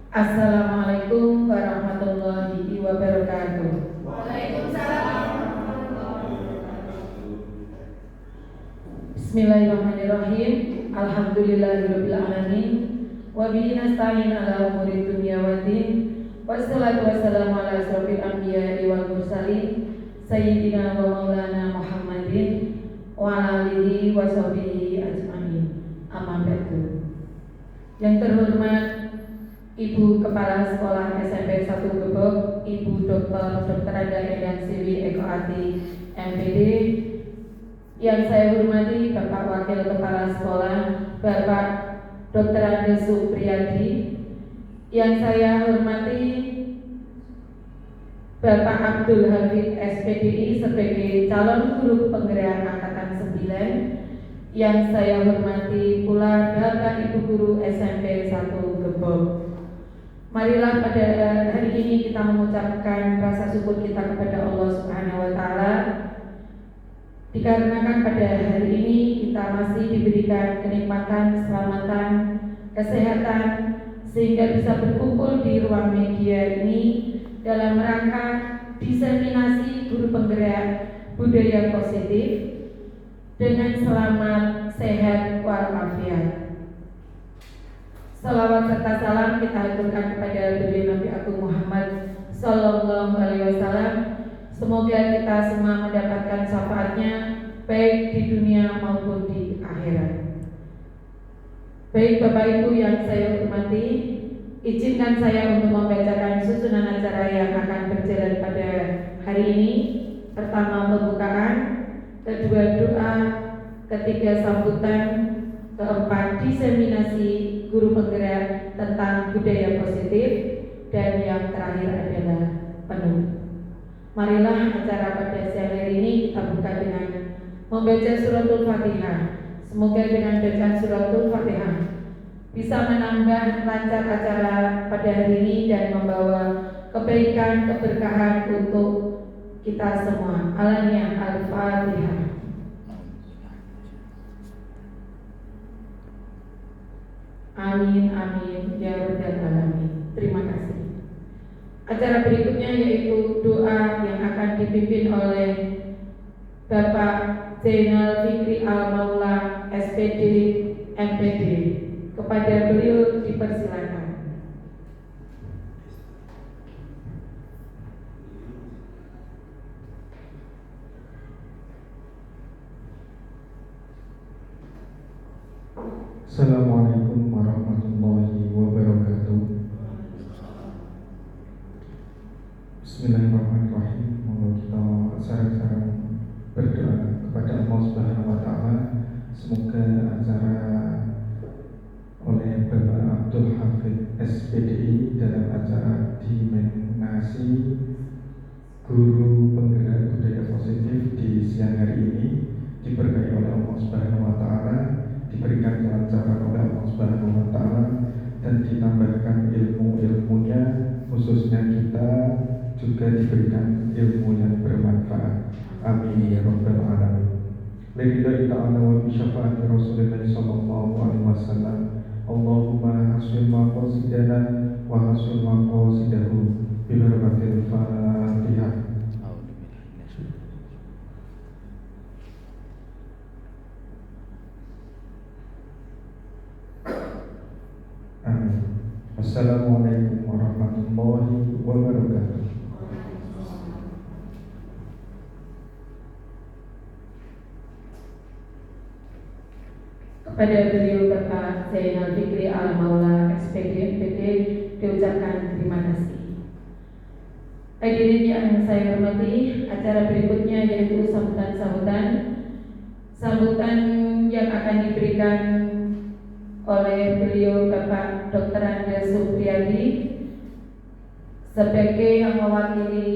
Assalamualaikum warahmatullahi wabarakatuh. Waalaikumsalam. Bismillahirrahmanirrahim. Alhamdulillahirabbil alamin. Wa bihi nasta'in ala umuri dunya waddin. Wassalatu wassalamu ala asrofil anbiya'i wal mursalin sayyidina wa maulana Muhammadin wa ala alihi wa sahbihi ajmain. Amma ba'du. Yang terhormat Ibu Kepala Sekolah SMP 1 Gebog, Ibu Dr. Anda Endan Siwi Eko Ati MPD. Yang saya hormati Bapak Wakil Kepala Sekolah Bapak Dr. Anda Supriyadi. Yang saya hormati Bapak Abdul Hafid SPDI sebagai calon guru penggerak angkatan 9. Yang saya hormati pula Bapak Ibu Guru SMP 1 Gebog. Marilah pada hari ini kita mengucapkan rasa syukur kita kepada Allah Subhanahu wa Ta'ala, dikarenakan pada hari ini kita masih diberikan kenikmatan, keselamatan, kesehatan, sehingga bisa berkumpul di ruang media ini dalam rangka diseminasi guru penggerak budaya positif dengan selamat, sehat, walafiat. Salawat serta salam kita haturkan kepada beliau Nabi Agung Muhammad Sallallahu Alaihi Wasallam. Semoga kita semua mendapatkan syafaatnya baik di dunia maupun di akhirat. Baik Bapak Ibu yang saya hormati, izinkan saya untuk membacakan susunan acara yang akan berjalan pada hari ini. Pertama pembukaan, kedua doa, ketiga sambutan, keempat diseminasi guru penggerak tentang budaya positif, dan yang terakhir adalah penutup. Marilah acara pada siang hari ini kita buka dengan membaca suratul Fatihah. Semoga dengan bacaan suratul Fatihah bisa menambah lancar acara pada hari ini dan membawa kebaikan, keberkahan untuk kita semua. Alanya Al-Fatihah. Amin, amin, ya rabbal alamin. Terima kasih. Acara berikutnya yaitu doa yang akan dipimpin oleh Bapak Zainal Fikri Al-Maula SPD MPD. Kepada beliau dipersilakan. Assalamualaikum warahmatullahi wabarakatuh. Bismillahirrahmanirrahim. Monggo kita sareng-sareng berdoa kepada Allah Subhanahu wa Ta'ala. Semoga acara oleh Bapak Abdul Hafid SPDI dalam acara dimensi guru penggerak budaya positif di siang hari ini diberkahi oleh Allah Subhanahu wa Ta'ala, diberikan kelancaran oleh Allah Subhanahu wa Ta'ala, dan ditambahkan ilmu-ilmunya, khususnya kita juga diberikan ilmu yang bermanfaat. Amin ya rabbal alamin. Lillahi ta'ala wa bi syafaati Rasulillah sallallahu alaihi wasallam. Allahumma hasil maqasidana wa hasil maqasidahu bi barakatil Fatihah. Amin. Assalamualaikum warahmatullahi wabarakatuh. Kepada beliau Bapak Zainal Fikri Al-Maula SPD MPD diucapkan terima kasih. Hadirin yang saya hormati, acara berikutnya yaitu sambutan yang akan diberikan oleh beliau Bapak Dr. Anda Supriyadi sebagai yang mewakili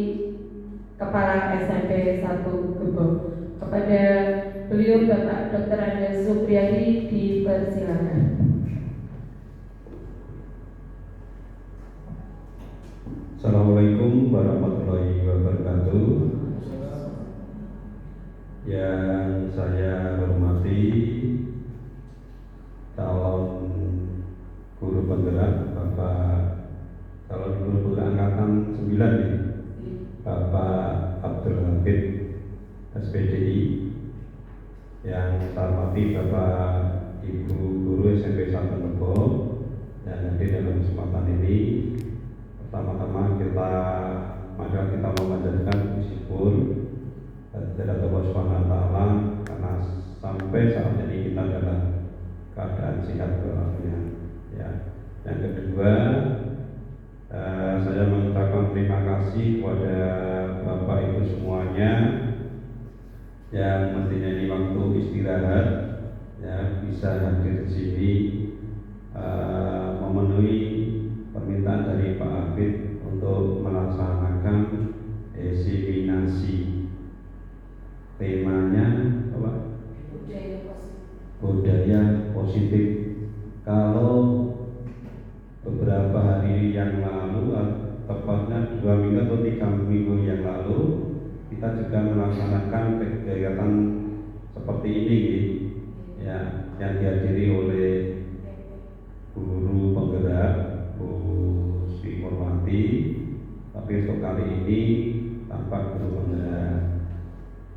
Kepala SMP 1 Gebog. Kepada beliau Bapak Dr. Anda Supriyadi dipersilakan. Assalamualaikum warahmatullahi wabarakatuh. Yang saya hormati calon guru penggerak Bapak guru angkatan 9 ini, Bapak Abdul Hafid SPDI, yang saya hormati Bapak Ibu Guru SMP 1 Nebo yang hadir dalam kesempatan ini. Pertama-tama maka kita memanjatkan puji syukur kepada Allah Subhanahu wa taala karena sampai saat ini kita dalam keadaan sehat walafiat. Ya. Yang kedua, saya mengucapkan terima kasih kepada Bapak Ibu semuanya yang mestinya ini waktu istirahat ya bisa hadir di sini memenuhi permintaan dari Pak Hafid untuk melaksanakan diseminasi. Temanya apa? Budaya positif. Kalau beberapa hari yang lalu, tepatnya 2 minggu atau 3 minggu yang lalu, kita juga melaksanakan kegiatan seperti ini, ya, yang dihadiri oleh guru penggerak Bu Sri Murwati. Tapi untuk kali ini tanpa guru penggerak.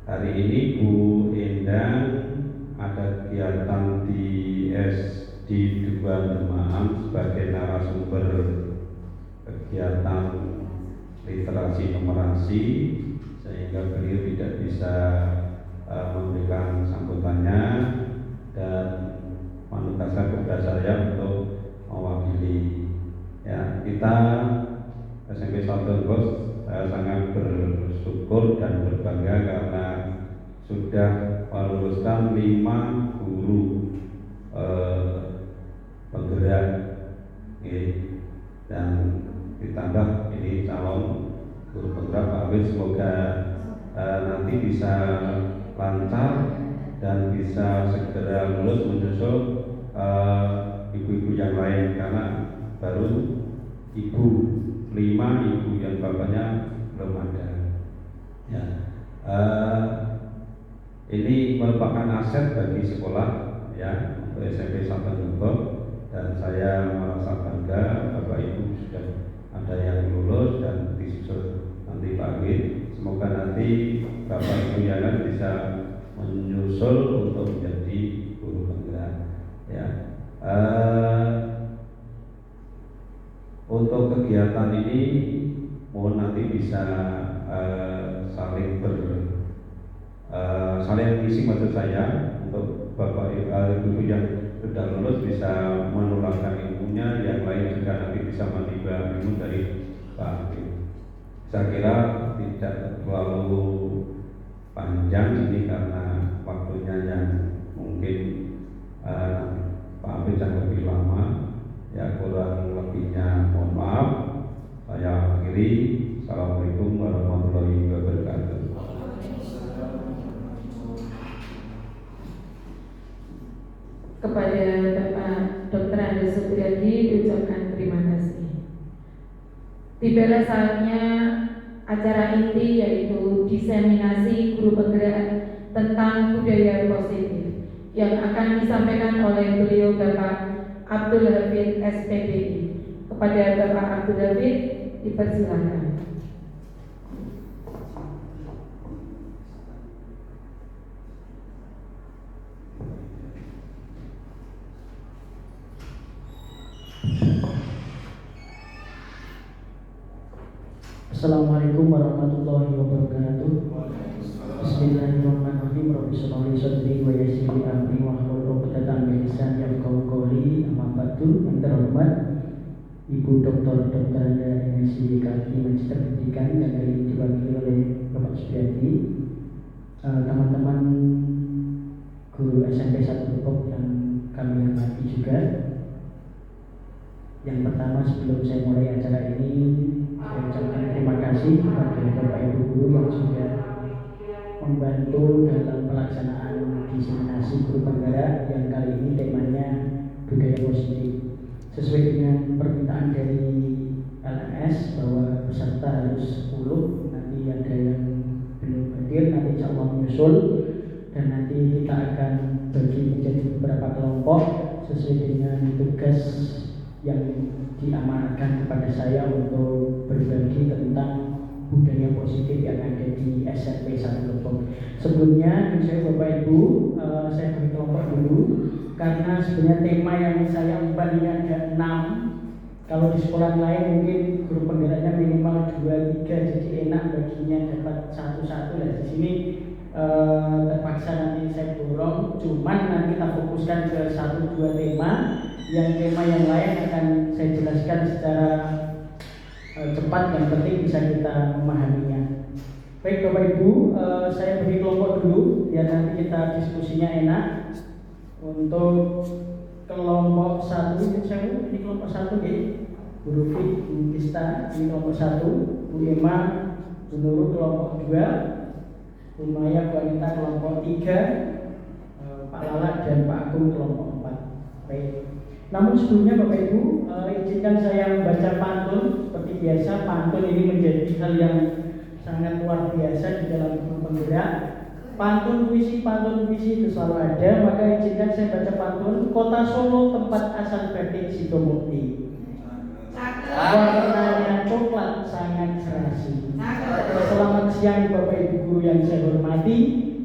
Hari ini Bu Endang ada kegiatan di SD 2 Demam sebagai narasumber kegiatan literasi numerasi, sehingga beliau tidak bisa memberikan sambutannya dan menugaskan kepada saya untuk mewakili. Ya, kita SMP 1 Bos sangat bersyukur dan berbangga karena sudah meluluskan 5 guru penggerak, dan ditambah ini calon guru penggerak Pak Hafid. Semoga nanti bisa lancar dan bisa segera lulus menyusul ibu-ibu yang lain, karena baru ibu 5 ibu yang bapaknya belum ada. Ya, ini merupakan aset bagi sekolah ya untuk SMP 1 Depok, dan saya merasa bangga Bapak Ibu sudah ada yang lulus dan disusul nanti Pak Hafid. Semoga nanti Bapak Ibu yang lain bisa menyusul untuk menjadi guru penggerak. Ya, untuk kegiatan ini mohon nanti bisa saling mengisi, maksud saya, untuk Bapak Ibu yang sudah lulus bisa menularkan ilmunya, yang lain juga nanti bisa menimba ilmu dari Pak Hafid. Saya kira tidak terlalu panjang ini karena waktunya yang mungkin Pak Hafid yang lebih lama. Ya, kurang lebihnya mohon maaf. Saya akhiri. Assalamualaikum warahmatullahi wabarakatuh. Kepada Bapak Dr. Andes Supriyadi diucapkan terima kasih. Tibalah saatnya acara inti, yaitu diseminasi guru penggerak tentang budaya positif, yang akan disampaikan oleh beliau Bapak Abdul Hafid SPDI. Kepada Bapak Abdul Hafid dipersilakan. Assalamualaikum warahmatullahi wabarakatuh. Bismillahirrahmanirrahim. Rabbi shrah li sadri wa yassir li amri wahlul 'uqdatam min lisani yafqahu qawli. Amma ba'du. Yang terhormat Ibu Dr. Anda MSc Kalti Magister Pendidikan yang kali ini diwakili oleh Bapak Supriyadi, teman-teman guru SMP 1 Depok yang kami hormati juga. Yang pertama, sebelum saya mulai acara ini, saya ucapkan terima kasih kepada Bapak Ibu guru yang sudah membantu dalam pelaksanaan diseminasi guru penggerak yang kali ini temanya budaya positif. Sesuai dengan permintaan dari LMS bahwa peserta harus 10, nanti ada yang belum hadir, nanti insya Allah menyusul, dan nanti kita akan bagi menjadi beberapa kelompok sesuai dengan tugas yang diamanatkan kepada saya untuk berbagi tentang budaya positif yang ada di SMP 1 Lebong. Sebelumnya, saya Bapak Ibu, saya beri kelompok dulu karena sebenarnya tema yang saya umpan ini ada 6. Kalau di sekolah lain mungkin guru penggeraknya minimal 2-3, jadi enak baginya dapat 1-1 lah. Di sini terpaksa nanti saya dorong, cuman nanti kita fokuskan ke 1-2 tema. Yang tema yang lain akan saya jelaskan secara cepat, yang penting bisa kita memahaminya. Baik Bapak Ibu, saya beri kelompok dulu biar nanti kita diskusinya enak. Untuk kelompok 1, ini kelompok 1 ya. Bu Rufi, Bu Kista, ini kelompok 1, Bu Emma, Bu Nurul kelompok 2, Bu Maya, Bu Anita kelompok 3, Pak Lala dan Pak Agung kelompok 4. Baik. Namun sebelumnya Bapak Ibu, izinkan saya membaca pantun. Seperti biasa, pantun ini menjadi hal yang sangat luar biasa di dalam guru penggerak. Pantun puisi itu selalu ada. Maka izinkan saya baca pantun. Kota Solo tempat asal batik Sidomukti, warnanya coklat sangat serasi. Selamat siang Bapak Ibu guru yang saya hormati.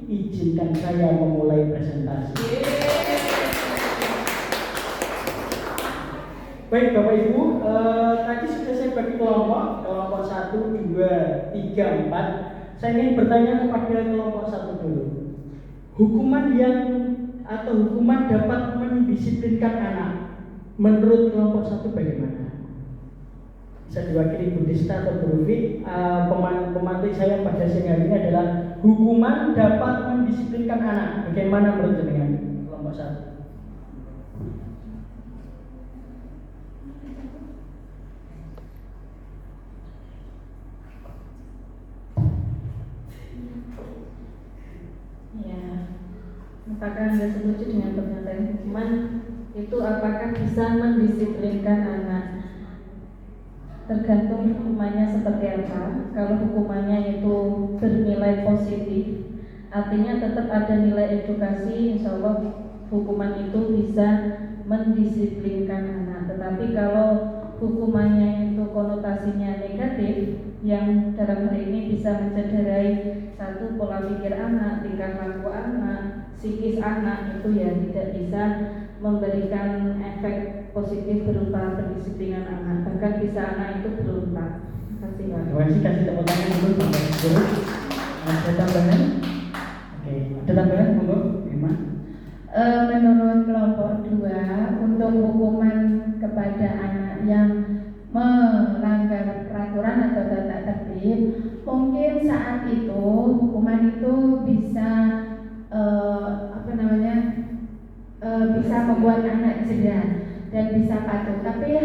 Izinkan saya memulai presentasi. Baik Bapak Ibu, tadi sudah saya bagi kelompok 1, 2, 3, 4. Saya ingin bertanya kepada kelompok 1 dulu. Hukuman dapat mendisiplinkan anak. Menurut kelompok 1 bagaimana? Bisa diwakili Bu Dista atau Bu Rufi. Pemantik saya pada siang hari ini adalah hukuman dapat mendisiplinkan anak. Bagaimana menurut jenengan kelompok 1? Apakah Anda setuju dengan pernyataan hukuman itu apakah bisa mendisiplinkan anak? Tergantung hukumannya seperti apa. Kalau hukumannya itu bernilai positif, artinya tetap ada nilai edukasi, insya Allah hukuman itu bisa mendisiplinkan anak. Tetapi kalau hukumannya itu konotasinya negatif, yang dalam hal ini bisa mencederai satu pola pikir anak, tingkah laku anak, psikis anak, itu ya tidak bisa memberikan efek positif berupa pendisiplinan anak, bahkan bisa anak itu berontak. Terima kasih Pak. Terima kasih, kasih tepuk tangan dulu Bapak Guru. Ada tambahan? Oke, ada tambahan monggo, Emma. Menurut kelompok 2, untuk hukuman kepada anak yang melanggar peraturan atau tata tertib, mungkin saat itu hukuman itu bisa bisa membuat anak jeda dan bisa patuh. Tapi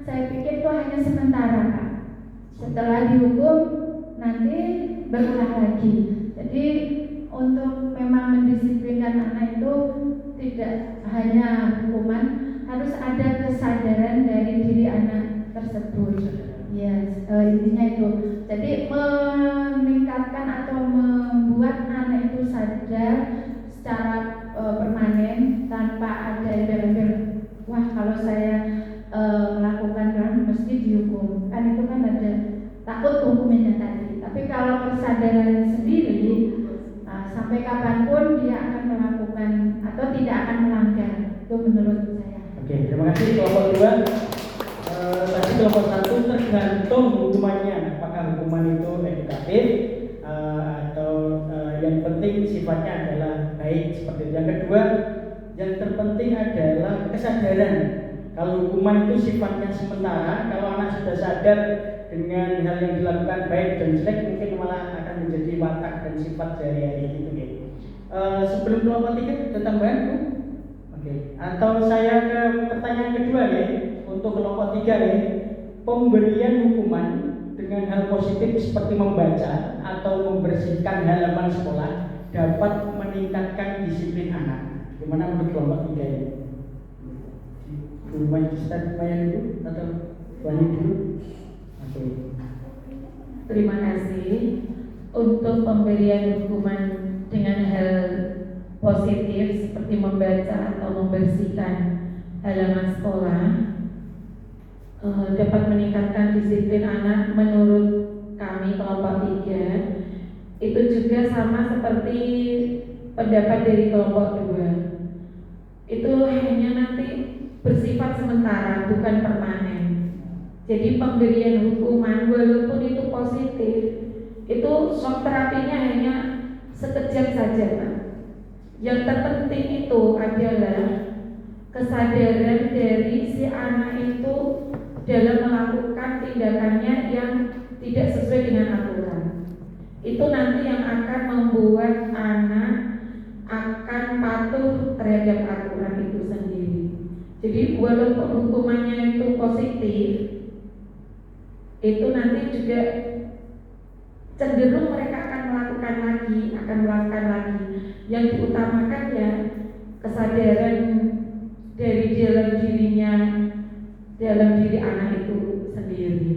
saya pikir itu hanya sementara, Pak. Setelah dihukum nanti berulang lagi. Jadi untuk memang mendisiplinkan anak itu tidak hanya hukuman, harus ada kesadaran dari diri anak tersebut. Yes, intinya itu. Jadi meningkatkan atau membuat anak itu sadar secara permanen tanpa ada embel-embel. Wah, kalau saya melakukan mesti dihukum. Kan itu kan ada takut hukumnya tadi. Tapi kalau kesadaran sendiri, sampai kapanpun dia akan melakukan atau tidak akan melanggar. Itu menurut saya. Oke, terima kasih kelompok 2. Tadi kelompok 1 tergantung hukumannya, apakah hukuman itu edukatif atau yang penting sifatnya adalah baik seperti itu. Yang kedua, yang terpenting adalah kesadaran. Kalau hukuman itu sifatnya sementara, kalau anak sudah sadar dengan hal yang dilakukan baik dan jelek, mungkin malah akan menjadi watak dan sifat sehari-hari itu ya. Sebelum kelompok 3 ada tambahan Bu? Oke. Atau saya ke pertanyaan kedua ya. Untuk kelompok 3 ya, pemberian hukuman dengan hal positif seperti membaca atau membersihkan halaman sekolah dapat meningkatkan disiplin anak. Bagaimana menurut kelompok 3 ini? Rumah kita lumayan dulu atau Wani dulu? Oke. Terima kasih. Untuk pemberian hukuman dengan hal positif seperti membaca atau membersihkan halaman sekolah, dapat meningkatkan disiplin anak menurut kami kelompok 3 itu juga sama seperti pendapat dari kelompok 2. Itu hanya nanti bersifat sementara, bukan permanen. Jadi pemberian hukuman walaupun itu positif, itu shock terapinya hanya sekejap saja, Pak. Yang terpenting itu adalah kesadaran dari si anak itu dalam melakukan tindakannya yang tidak sesuai dengan aturan. Itu nanti yang akan membuat anak akan patuh terhadap aturan itu sendiri. Jadi walaupun hukumannya itu positif, itu nanti juga cenderung mereka akan melakukan lagi. Yang diutamakan ya kesadaran dari dalam diri anak itu sendiri.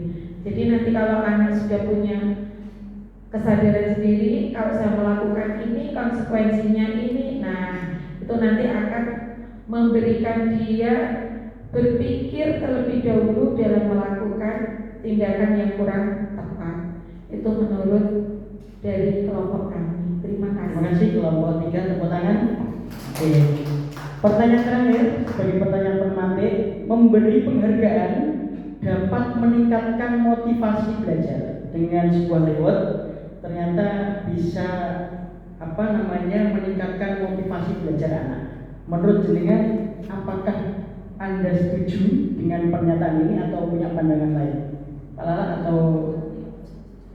Jadi nanti kalau anak sudah punya kesadaran sendiri, kalau saya melakukan ini konsekuensinya ini, nah itu nanti akan memberikan dia berpikir terlebih dahulu dalam melakukan tindakan yang kurang tepat. Itu menurut dari kelompok kami. Terima kasih. Terima kasih kelompok 3, tepuk tangan. Oke. Pertanyaan terakhir sebagai pertanyaan pemantik, memberi penghargaan dapat meningkatkan motivasi belajar. Dengan sebuah reward ternyata bisa meningkatkan motivasi belajar anak. Menurut jenengan, apakah Anda setuju dengan pernyataan ini atau punya pandangan lain? Pak Lala atau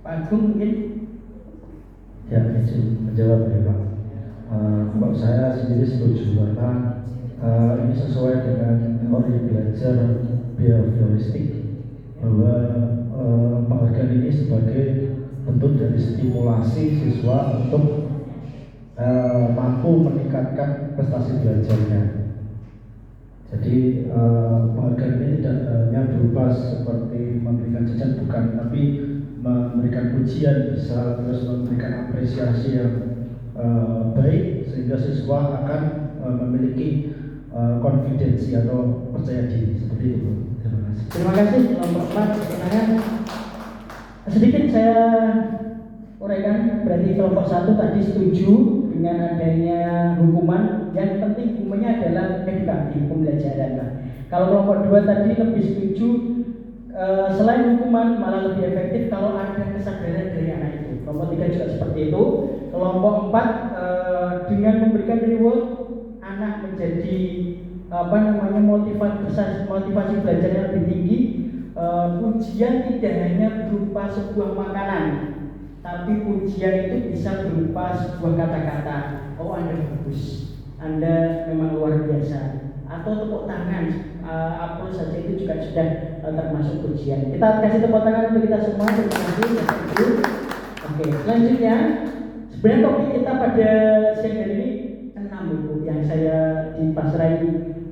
Pak Agung mungkin? Ya, izin menjawab ya Pak. Kalau saya sendiri setuju karena ini sesuai dengan teori belajar behavioristik bahwa penghargaan ini sebagai bentuk dari stimulasi siswa untuk mampu meningkatkan prestasi belajarnya. Jadi penghargaan ini tidak hanya berupa seperti memberikan jajan, bukan, tapi memberikan pujian, bisa terus memberikan apresiasi yang baik sehingga siswa akan memiliki konfidensi atau percaya diri seperti itu. Terima kasih. Terima kasih kelompok 4. Pertanyaan sedikit saya uraikan, berarti kelompok 1 tadi setuju dengan adanya hukuman. Yang penting hukumannya adalah edukasi, pembelajaran. Kalau kelompok 2 tadi lebih setuju selain hukuman malah lebih efektif kalau ada kesadaran dari anak itu. Kelompok 3 juga seperti itu. Kelompok 4 dengan memberikan reward anak menjadi motivasi belajarnya lebih tinggi. Pujian tidak hanya berupa sebuah makanan, tapi pujian itu bisa berupa sebuah kata-kata. Oh, Anda bagus, Anda memang luar biasa, atau tepuk tangan, aplaus saja itu juga sudah termasuk pujian. Kita kasih tepuk tangan untuk kita semua. Terima kasih. Oke, selanjutnya sebenarnya topik kita pada siang hari ini 6 buku yang saya dipasrai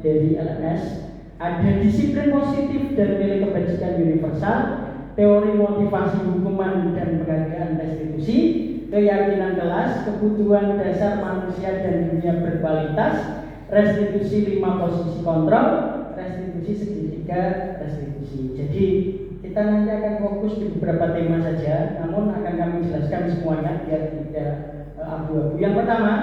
dari LMS. Ada disiplin positif dan nilai kebajikan universal, teori motivasi hukuman dan penghargaan restitusi, keyakinan kelas, kebutuhan dasar manusia dan dunia berkualitas, restitusi 5 posisi kontrol, restitusi segitiga restitusi. Jadi kita nanti akan fokus di beberapa tema saja, namun akan kami jelaskan semuanya biar tidak abu-abu. Yang pertama,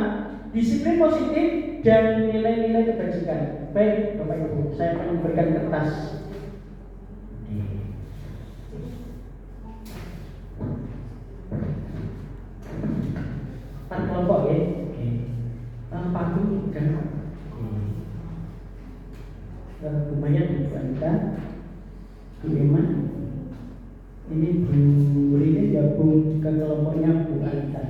disiplin positif dan nilai-nilai kebajikan. Baik Bapak Ibu, saya akan memberikan kertas. Empat kelompok ya. Paku dan rumahnya Bu Anita, Bu Eman. Ini Bu Rini gabung ke kelompoknya Bu Anita.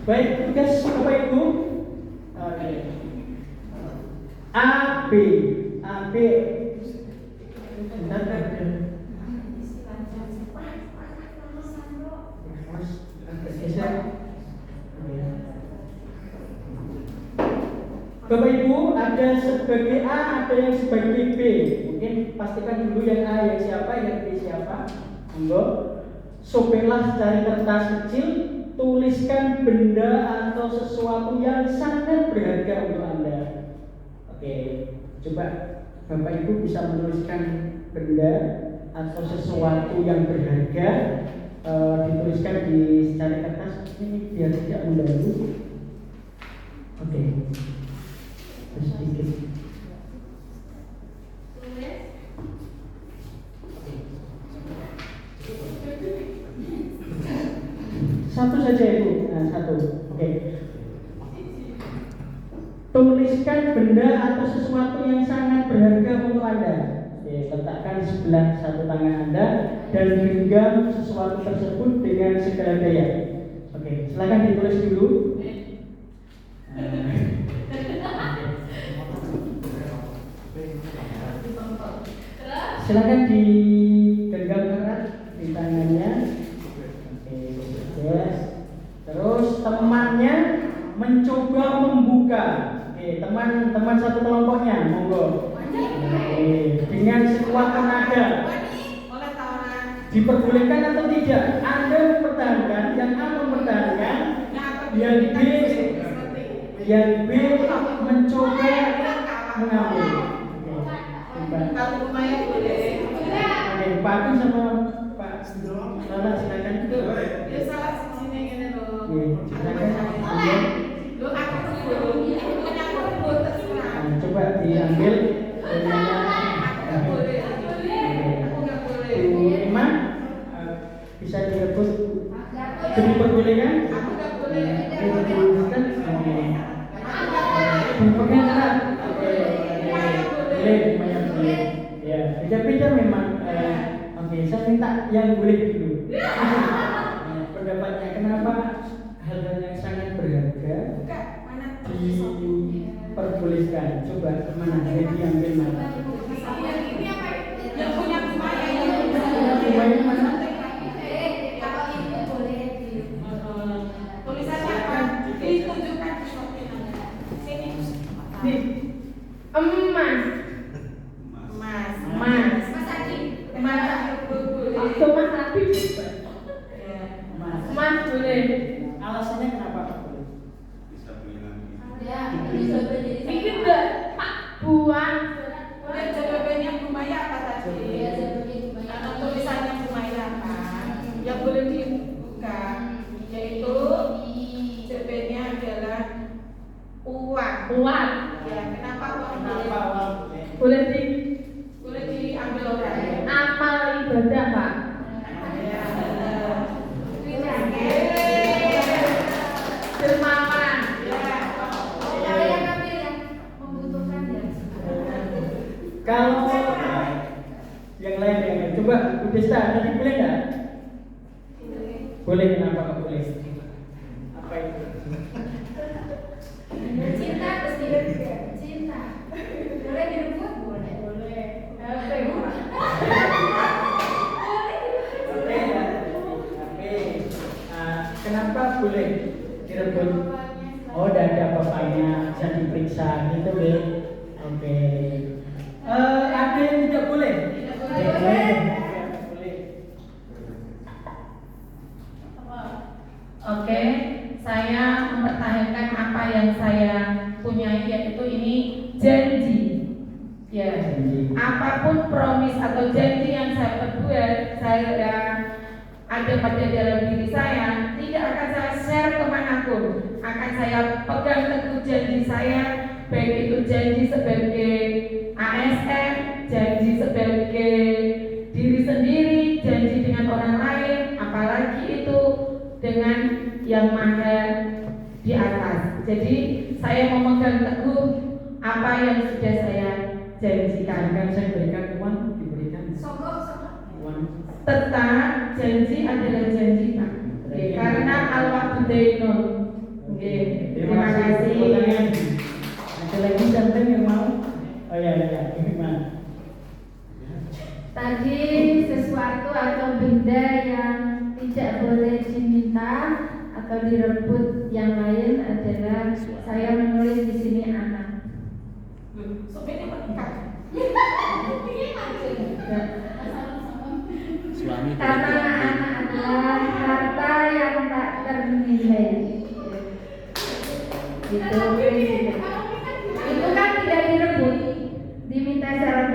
Baik, tugas Bapak Ibu. A, B. Bapak Ibu, ada sebagai A, ada yang sebagai B. Mungkin pastikan dulu yang A yang siapa, yang B siapa. Monggo. Sobelah cari kertas kecil, tuliskan benda atau sesuatu yang sangat berharga untuk Anda. Oke. Oke, coba Bapak Ibu bisa menuliskan benda atau sesuatu yang berharga, dituliskan di secari kertas ini biar tidak mengganggu. Oke, sedikit. Satu saja Ibu, nah satu. Oke. Tuliskan benda atau sesuatu yang sangat berharga untuk Anda. Oke, letakkan di sebelah satu tangan Anda dan genggam sesuatu tersebut dengan segala daya. Oke, silakan ditulis dulu. Silakan digenggam erat di tangannya. Oke, yes. Terus temannya mencoba membuka. Oke, teman satu kelompoknya, monggo. Oke, dengan sekuat tenaga. Diperbolehkan atau tidak? Anda mempertahankan, yang A mempertahankan, yang B mencoba mengambil. Kalau lumayan boleh. Oke, Pak Agus sama Pak Lala silakan. Ya salah sini ini loh. Silakan. Lo aku rebut terserah. Nah, coba diambil. Aku boleh. Aku nggak boleh. Bu Ima, bisa direbut. Diperbolehkan? Aku nggak boleh. Diperbolehkan? Dipegang erat. Boleh, lumayan boleh. Ya, beda-beda memang. Oke, saya minta yang boleh dulu. Pendapatnya kenapa hal-hal yang sangat berharga diperbolehkan? Coba kemana? Diambil mana? Ini apa? Yang punya kumaya Kumaya mana? Kalau ini boleh tulisannya apa? Ditunjukkan di sini. Nih. Emas. Emas boleh. Alasannya kenapa? Ini enggak Pak buang. Boleh jawabannya Bumaya apa tadi? Karena tulisannya Bumaya apa? Yang boleh dibuka yaitu jawabannya adalah uang. Uang. Ya, kenapa uang boleh? Boleh diambil orang. Amal ibadah, Pak. Dermawan. Kalau yang lain coba Bu Desta tadi boleh nggak? Boleh, kenapa nggak boleh? Apa itu? Cinta pasti cinta. Boleh direbut? Boleh. Oke. Kenapa boleh direbut? Oh, udah ada bapaknya, bisa diperiksa gitu deh. Oke. Ada yang tidak boleh? Tidak boleh. Oke, saya mempertahankan apa yang saya punyai, yaitu ini janji. Ya, apapun promis atau janji yang saya perbuat, saya ada pada dalam diri saya, tidak akan saya share kemanapun. Akan saya pegang teguh janji saya, baik itu janji sebagai ASN, janji sebagai diri sendiri, janji dengan orang lain, apalagi itu dengan yang maha di atas. Jadi saya memegang teguh apa yang sudah saya janjikan. Akan saya berikan uang, diberikan uang. Tetap janji adalah janji, Pak. Karena al-wa'du dainun. Terima kasih. Ada lagi siapa yang mau? Oh ya, gimana? Tadi sesuatu atau benda yang tidak boleh diminta atau direbut yang lain adalah saya menulis di sini anak. Karena anak adalah harta yang tak ternilai. Itu kan tidak direbut.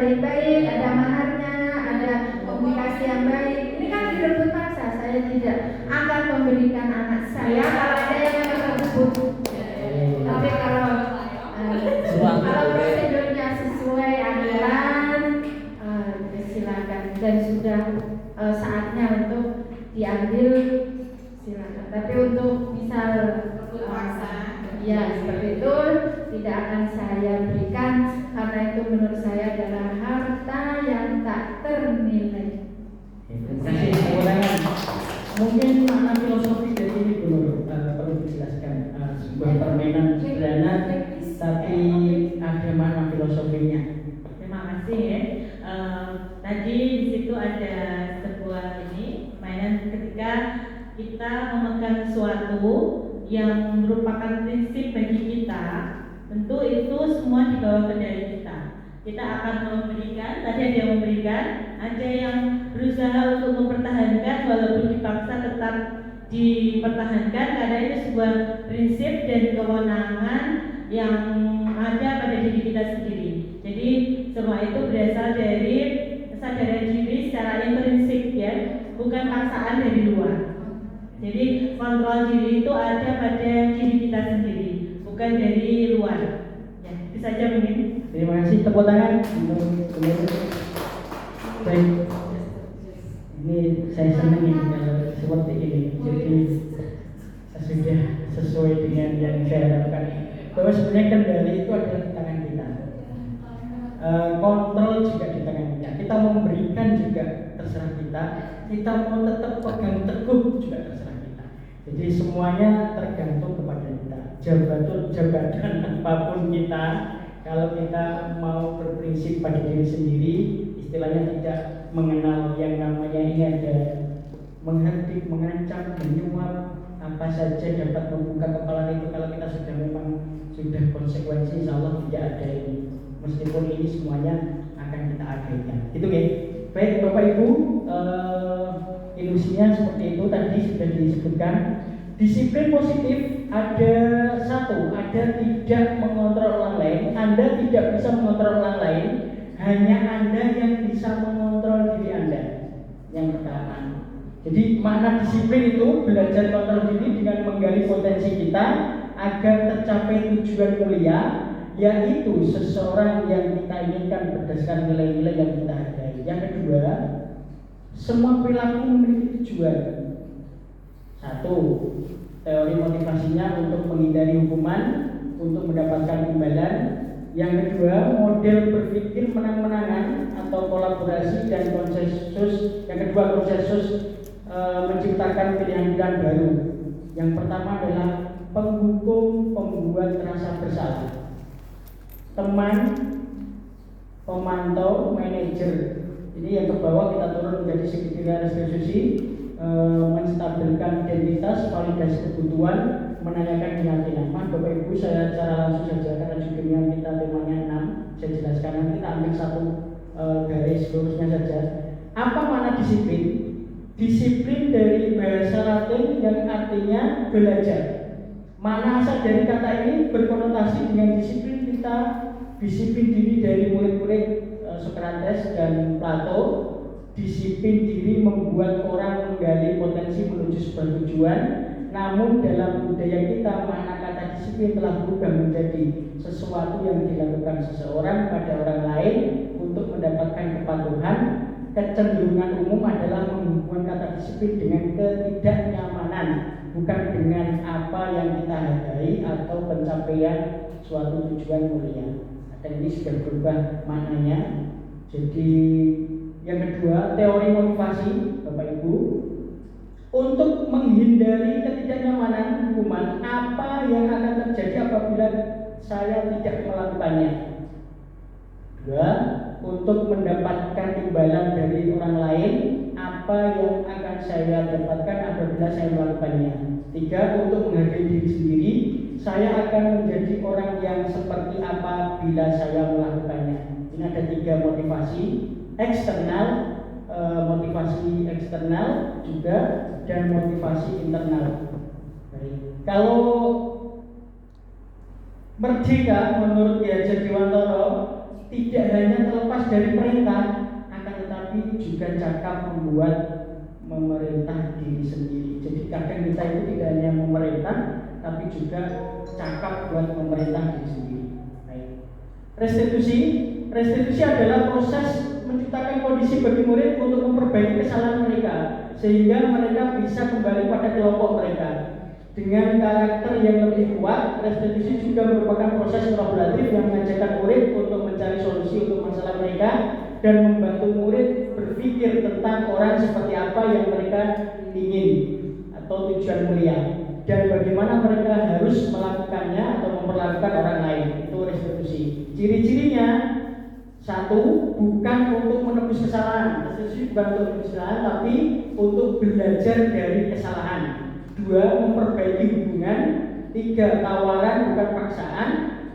baik-baik, ada maharnya, ada komunikasi yang baik. Ini kan direbut paksa. Saya tidak akan memberikan anak saya kalau ada yang merebut. Tapi kalau prosedurnya sesuai aturan, silakan. Dan sudah saatnya untuk diambil, silakan. Tapi untuk misal ya seperti itu tidak akan saya berikan, karena itu menurut saya adalah harta yang tak ternilai. Terima kasih. Pengulangan. Mungkin makna filosofi dari ini perlu dijelaskan. Sebuah permainan sederhana, tapi ada makna filosofinya. Terima kasih ya. Tadi di situ ada sebuah mainan ketika kita memegang sesuatu yang merupakan prinsip bagi kita, tentu itu semua dibawa kendali kita. Kita akan memberikan, tadi ada yang memberikan, ada yang berusaha untuk mempertahankan walaupun dipaksa tetap dipertahankan karena itu sebuah prinsip dan kewenangan yang ada pada diri kita sendiri. Jadi semua itu berasal dari kesadaran diri secara intrinsik ya, bukan paksaan dari luar. Jadi kontrol diri itu ada pada diri kita sendiri, bukan dari luar. Ya, itu saja mungkin. Terima kasih, tepuk tangan untuk baik. Ini saya senang ini kalau seperti ini. Jadi sudah sesuai dengan yang saya harapkan. Bahwa sebenarnya kendali itu adalah di tangan kita. Kontrol juga di tangan kita. Kita memberikan juga terserah kita. Kita mau tetap pegang teguh juga terserah kita. Jadi semuanya tergantung kepada kita. Jabatan apapun kita, kalau kita mau berprinsip pada diri sendiri, istilahnya tidak mengenal yang namanya ini ada menghentik, mengancam, menyuap, apa saja dapat membuka kepala itu. Kalau kita sudah memang sudah konsekuensi, insya Allah tidak ada ini. Meskipun ini semuanya akan kita abaikan. Itu ya. Baik Bapak Ibu, ilusinya seperti itu tadi sudah disebutkan. Disiplin positif ada satu, ada tidak mengontrol orang lain. Anda tidak bisa mengontrol orang lain, hanya Anda yang bisa mengontrol diri Anda. Yang pertama. Jadi makna disiplin itu belajar kontrol diri dengan menggali potensi kita agar tercapai tujuan mulia, yaitu seseorang yang kita inginkan berdasarkan nilai-nilai yang kita hargai. Yang kedua, semua perilaku memiliki tujuan. Satu, teori motivasinya untuk menghindari hukuman, untuk mendapatkan imbalan. Yang kedua, model berpikir menang-menangan atau kolaborasi dan konsensus. Yang kedua, konsensus menciptakan pilihan-pilihan baru. Yang pertama adalah penghukum pembuat rasa bersalah. Teman, pemantau, manajer. Ini yang ke bawah kita turun menjadi sekretariat restitusi, menstabilkan identitas, validasi kebutuhan, menanyakan keyakinan. Bapak Ibu, saya secara langsung saja karena judulnya kita temanya 6, saya jelaskan. Nanti kita ambil satu garis lurusnya saja. Apa makna disiplin? Disiplin dari bahasa Latin yang artinya belajar. Makna asal dari kata ini berkonotasi dengan disiplin kita, disiplin diri dari murid-murid Socrates dan Plato. Disiplin diri membuat orang menggali potensi menuju sebuah tujuan. Namun dalam budaya kita, makna kata disiplin telah berubah menjadi sesuatu yang dilakukan seseorang pada orang lain untuk mendapatkan kepatuhan. Kecenderungan umum adalah menghubungkan kata disiplin dengan ketidaknyamanan, bukan dengan apa yang kita hargai atau pencapaian suatu tujuan mulia. Dan ini sudah berubah maknanya. Jadi yang kedua, teori motivasi, Bapak Ibu, untuk menghindari ketidaknyamanan hukuman, apa yang akan terjadi apabila saya tidak melakukannya. Dua, untuk mendapatkan imbalan dari orang lain, apa yang akan saya dapatkan apabila saya melakukannya. Tiga, untuk menghargai diri sendiri, saya akan menjadi orang yang seperti apa bila saya melakukannya. Ini ada tiga motivasi eksternal, motivasi eksternal juga, dan motivasi internal. Baik. Kalau merdeka menurut Ki Hajar Dewantara tidak hanya terlepas dari perintah, akan tetapi juga cakap membuat memerintah diri sendiri. Jadi kadang kita itu tidak hanya memerintah, tapi juga cakap buat memerintah diri sendiri. Baik. Restitusi adalah proses menciptakan kondisi bagi murid untuk memperbaiki kesalahan mereka, sehingga mereka bisa kembali pada kelompok mereka. Dengan karakter yang lebih kuat, restitusi juga merupakan proses kolaboratif yang mengajarkan murid untuk mencari solusi untuk masalah mereka dan membantu murid berpikir tentang orang seperti apa yang mereka ingin atau tujuan mulia dan bagaimana mereka harus melakukannya atau memperlakukan orang lain. Itu restitusi. Ciri-cirinya: 1, bukan untuk menebus kesalahan. Restitusi bukan untuk menebus kesalahan, tapi untuk belajar dari kesalahan. 2, memperbaiki hubungan. 3, tawaran bukan paksaan.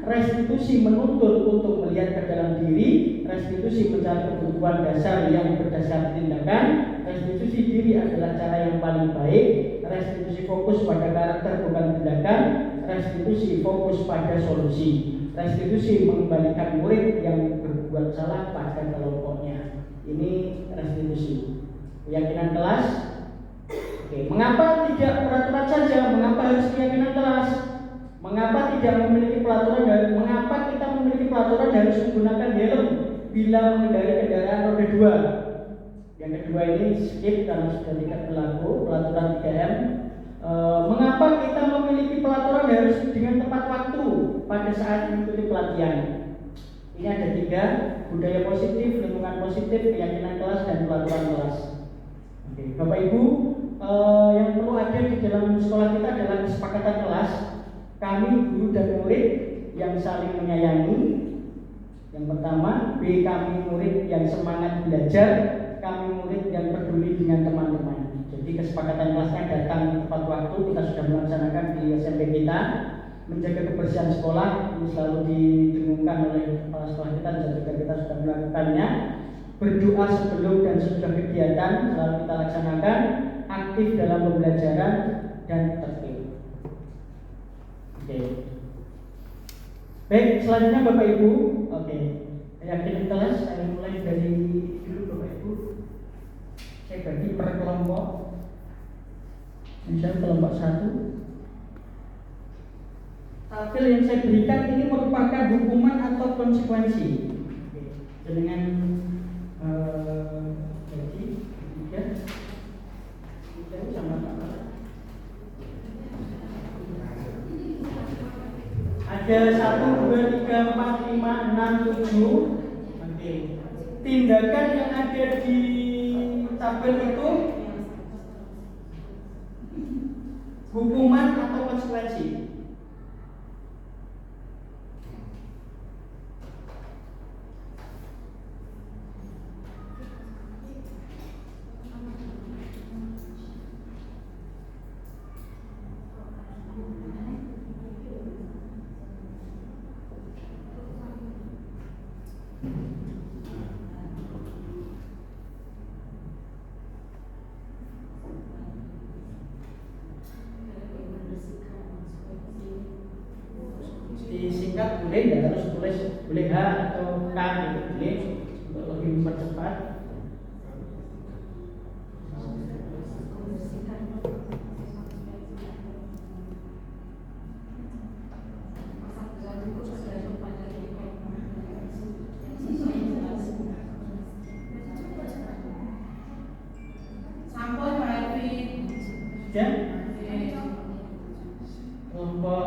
Restitusi menuntut untuk melihat ke dalam diri. Restitusi mencari kebutuhan dasar yang berdasar tindakan. Restitusi diri adalah cara yang paling baik. Restitusi fokus pada karakter bukan tindakan. Restitusi fokus pada solusi. Restitusi mengembalikan murid yang berbuat salah pada kelompoknya. Ini restitusi. Keyakinan kelas. Oke, mengapa tidak peraturan saja? Mengapa harus keyakinan kelas? Mengapa tidak memiliki pelaturan? Dan mengapa kita memiliki pelaturan harus menggunakan helm bila mengendarai kendaraan roda 2? Yang kedua ini skip karena sudah tidak berlaku, pelaturan 3M. Mengapa kita memiliki pelaturan harus dengan tepat waktu pada saat mengikuti pelatihan? Ini ada 3: budaya positif, lingkungan positif, keyakinan kelas, dan pelaturan kelas. Oke, Bapak Ibu, yang perlu ada di dalam sekolah kita adalah kesepakatan kelas. Kami guru dan murid yang saling menyayangi. Yang pertama, B, kami murid yang semangat belajar. Kami murid yang peduli dengan teman-teman. Jadi kesepakatan kelasnya datang tepat waktu. Kita sudah melaksanakan di SMP kita. Menjaga kebersihan sekolah ini selalu didengungkan oleh kepala sekolah kita dan juga kita sudah melakukannya. Berdoa sebelum dan sesudah kegiatan selalu kita laksanakan. Aktif dalam pembelajaran dan tertib. Oke. Baik, selanjutnya Bapak Ibu. Oke. Keyakinan kelas saya mulai dari dulu Bapak Ibu. Saya bagi per kelompok. Misalnya kelompok 1. Tabel yang saya berikan ini merupakan hukuman atau konsekuensi. Dengan bagi 3 sama ada 1, 2, 3, 4, 5, 6, 7. Oke. Tindakan yang ada di tabel itu hukuman atau konsekuensi. Disingkat boleh, tidak harus tulis boleh H atau K gitu, boleh untuk lebih mempercepat. Sampun Pak Erwin. Ya. Kelompok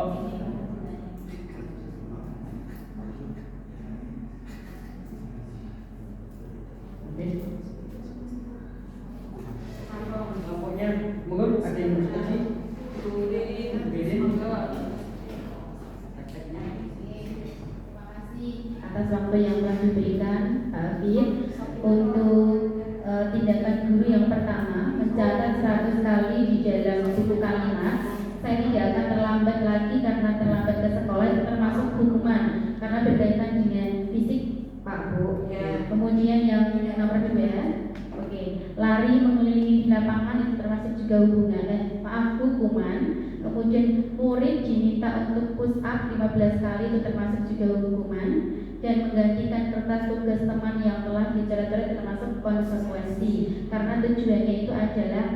kelompoknya mungkin ada yang bersetuju. Terima kasih atas waktu yang telah diberikan Pak Afif untuk tindakan guru yang pertama mencatat 100 kali di dalam buku kalimat. Saya tidak akan terlambat lagi karena terlambat ke sekolah, itu termasuk hukuman karena berkaitan dengan fisik Pak Bu. Ya. Kemudian yang nomor 2, oke, lari mengelilingi di lapangan itu termasuk juga hukuman. Kemudian murid diminta untuk push up 15 kali itu termasuk juga hukuman. dan menggantikan kertas tugas teman yang telah dicoret-coret termasuk konsekuensi, karena tujuannya itu adalah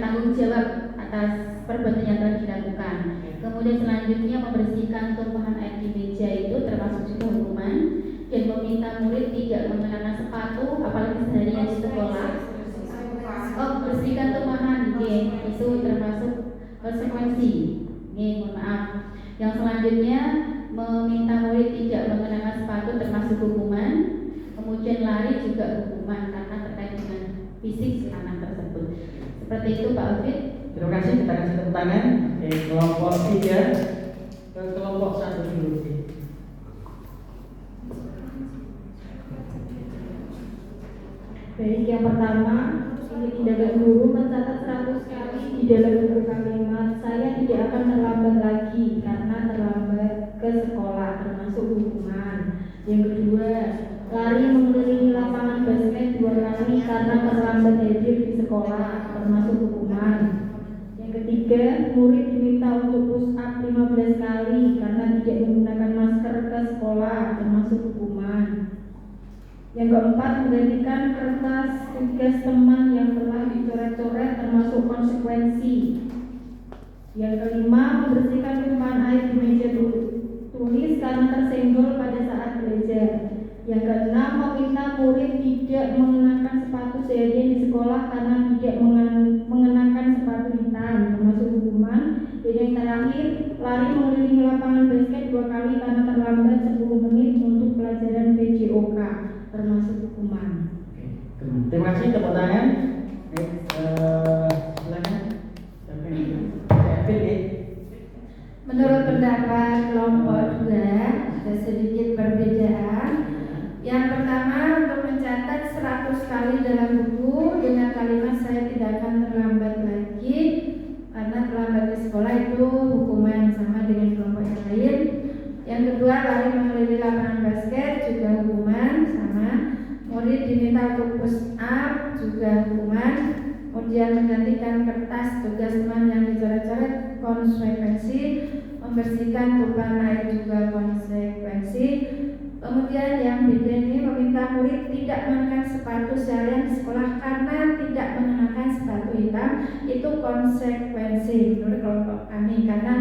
tanggung jawab atas perbuatan yang telah dilakukan. Kemudian selanjutnya membersihkan tumpahan air di meja itu termasuk juga hukuman, dan meminta murid tidak mengenakan sepatu apalagi seharian di sekolah. Bersihkan tumpahan, itu termasuk konsekuensi. Mohon maaf. Yang selanjutnya meminta murid tidak mengenakan sepatu termasuk hukuman. Kemudian lari juga hukuman karena terkait dengan fisik anak tersebut. Seperti itu Pak Alvin. Terima kasih, kita kasih tepuk tangan. Kelompok 3 ke kelompok 1 dulu. Baik, yang pertama, ini tindakan guru mencatat 100 kali di dalam buku kalimat saya tidak akan terlambat lagi karena terlambat ke sekolah termasuk hukuman. Yang kedua, lari mengelilingi lapangan basket 2 kali karena terlambat hadir di sekolah termasuk hukuman. Yang ketiga, murid diminta untuk push up 15 kali karena tidak menggunakan masker ke sekolah termasuk hukuman. Yang keempat, menggantikan kertas tugas teman yang telah dicoret-coret termasuk konsekuensi. Yang kelima, membersihkan tumpahan air di meja tulis karena tersenggol pada saat belajar. Yang keenam, meminta murid tidak mengenakan sepatu seharian di sekolah karena tidak mengenakan sepatu hitam termasuk hukuman. Dan yang terakhir, lari mengelilingi lapangan basket 2 kali karena terlambat 10 menit untuk pelajaran PJOK termasuk hukuman. Terima kasih, tepuk tangan. Silakan. Menurut pendapat kelompok 2 ada sedikit perbedaan. Yang pertama, untuk mencatat 100 kali dalam buku dengan kalimat saya tidak akan terlambat lagi karena terlambat ke sekolah itu hukuman, sama dengan kelompok yang lain. Yang kedua, lari mengelilingi lapangan basket juga hukuman, sama. Murid diminta untuk push up juga hukuman. Kemudian menggantikan kertas tugas teman yang dicoret-coret konsekuensi. Membersihkan tumpahan air juga konsekuensi. Kemudian yang beda ini, meminta murid tidak mengenakan sepatu seharian di sekolah karena tidak mengenakan sepatu hitam itu konsekuensi menurut kelompok kami, karena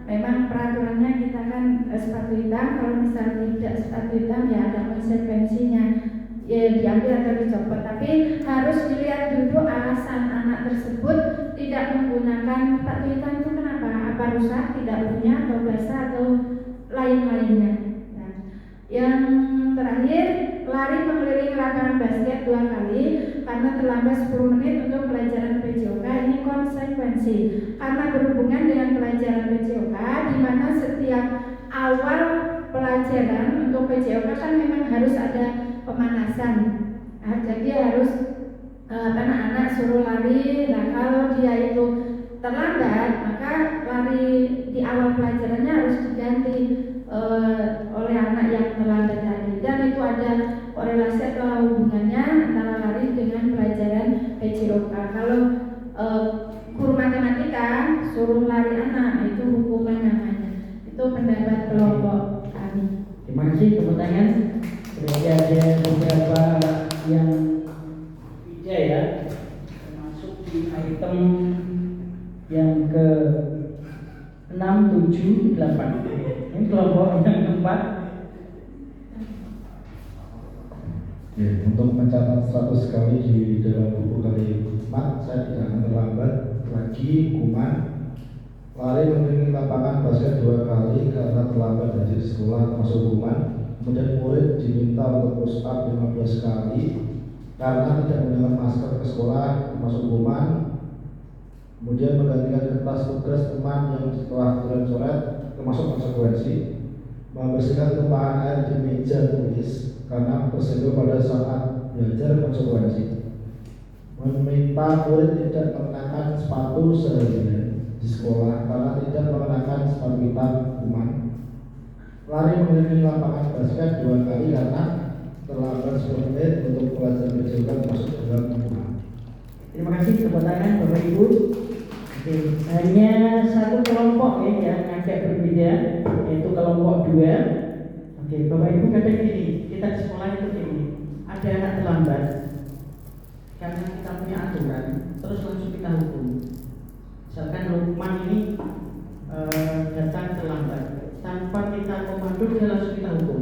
memang peraturannya kita kan sepatu hitam, kalau misalnya tidak sepatu hitam ya ada konsekuensinya, ya diambil atau dicopot. Tapi harus dilihat dulu alasan anak tersebut tidak menggunakan sepatu hitam itu kenapa, apa rusak, tidak punya, atau basah, atau lain-lainnya. Nah, yang terakhir, lari mengelilingi lapangan basket 2 kali karena terlambat 10 menit untuk pelajaran PJOK. Ini konsekuensi karena berhubungan dengan pelajaran PJOK, di mana setiap awal pelajaran untuk PJOK kan memang harus ada pemanasan. Nah, jadi harus anak-anak suruh lari. Nah, kalau dia itu terlambat, maka lari di awal pelajarannya harus diganti oleh anak yang terlambat tadi, dan itu ada korelasi atau hubungannya antara lari dengan pelajaran PJOK. Kalau guru matematika suruh lari anak, itu hukuman namanya. Itu pendapat kelompok kami. Terima kasih, tepuk tangan. Berarti ada beberapa yang beda ya, termasuk di item yang ke 6, 7, 8. Ini kelompok yang keempat. Ya, untuk mencatat 100 kali di dalam buku kalimat saya tidak akan terlambat lagi hukuman. Lari mengelilingi lapangan basket 2 kali karena terlambat dari sekolah termasuk hukuman. Kemudian murid diminta untuk push up 15 kali karena tidak menggunakan masker ke sekolah termasuk hukuman. Kemudian menggantikan kertas tugas teman yang telah dicoret termasuk konsekuensi. Membersihkan tumpahan air di meja tulis karena tersenggol pada saat belajar konsekuensi. Meminta murid tidak mengenakan sepatu seharian di sekolah karena tidak mengenakan sepatu hitam hukuman. Lari mengelilingi lapangan basket 2 kali karena terlambat 10 menit untuk pelajaran PJOK masuk dalam hukuman. Terima kasih, tepuk tangan Bapak Ibu. Oke, hanya satu kelompok ya yang agak berbeda, yaitu kelompok kelompok 2. Oke, Bapak Ibu kadang gini, kita di sekolah itu gini, ada anak terlambat karena kita punya aturan, terus langsung kita hukum. Misalkan Lukman ini datang terlambat, tanpa kita komando dia langsung kita hukum.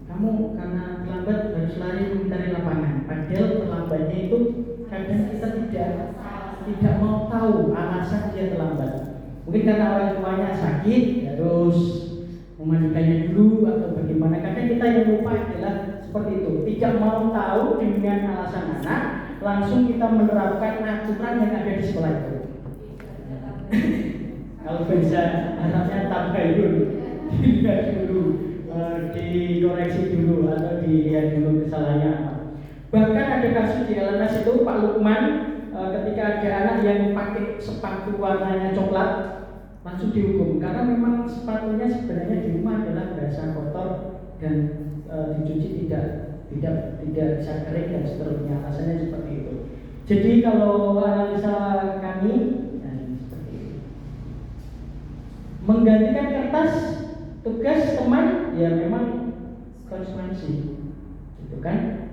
Kamu karena terlambat harus lari mencari lapangan. Padahal terlambatnya itu kadang kita tidak mau tahu alasan dia terlambat. Mungkin karena orang tuanya sakit, harus memandikannya dulu atau bagaimana. Kadang kita yang lupa adalah seperti itu, tidak mau tahu dengan alasan anak, langsung kita menerapkan aturan yang ada di sekolah itu. Kalau bisa anaknya tabayun, dilihat dulu, dikoreksi dulu atau dilihat dulu kesalahannya apa. Bahkan ada kasus di LMS itu Pak Lukman, ketika ada anak yang pakai sepatu warnanya coklat, langsung dihukum karena memang sepatunya sebenarnya di rumah adalah berasa kotor dan dicuci tidak bisa kering dan seterusnya. Alasannya seperti itu. Jadi kalau analisa kami, seperti itu. Menggantikan kertas tugas teman, ya memang konsekuensi, gitu kan?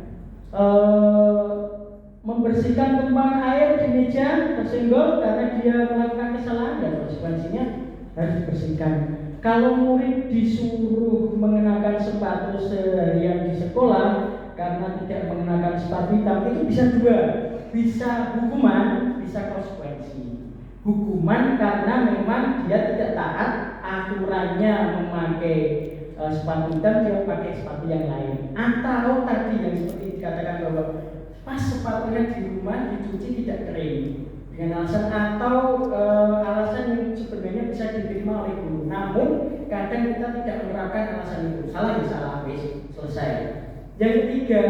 Membersihkan tumpahan air di meja tersenggol karena dia melakukan kesalahan, ya konsekuensinya harus dibersihkan. Kalau murid disuruh mengenakan sepatu seharian di sekolah karena tidak mengenakan sepatu hitam, itu bisa dua, bisa hukuman, bisa konsekuensi. Hukuman karena memang dia tidak taat aturannya memakai sepatu hitam, dia pakai sepatu yang lain. Atau tadi yang seperti dikatakan bahwa pas sepatunya di rumah dicuci tidak kering dengan alasan atau alasan yang sebenarnya bisa diterima oleh guru. Namun kadang kita tidak menerapkan alasan itu. Salah ya salah, selesai. Yang ketiga,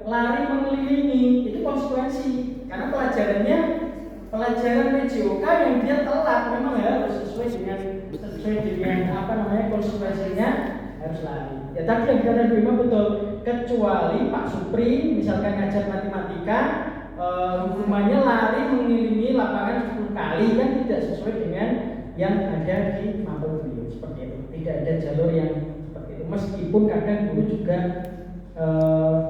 lari mengelilingi, itu konsekuensi karena pelajaran PJOK yang dia telat memang harus sesuai dengan konsekuensinya harus lari. Ya tadi yang kita terima betul, kecuali Pak Supri misalkan ngajar matematika, hukumannya lari mengelilingi lapangan 10 kali kan tidak sesuai dengan yang ada di mampu beliau, seperti itu. Tidak ada jalur yang seperti itu. Meskipun kadang guru juga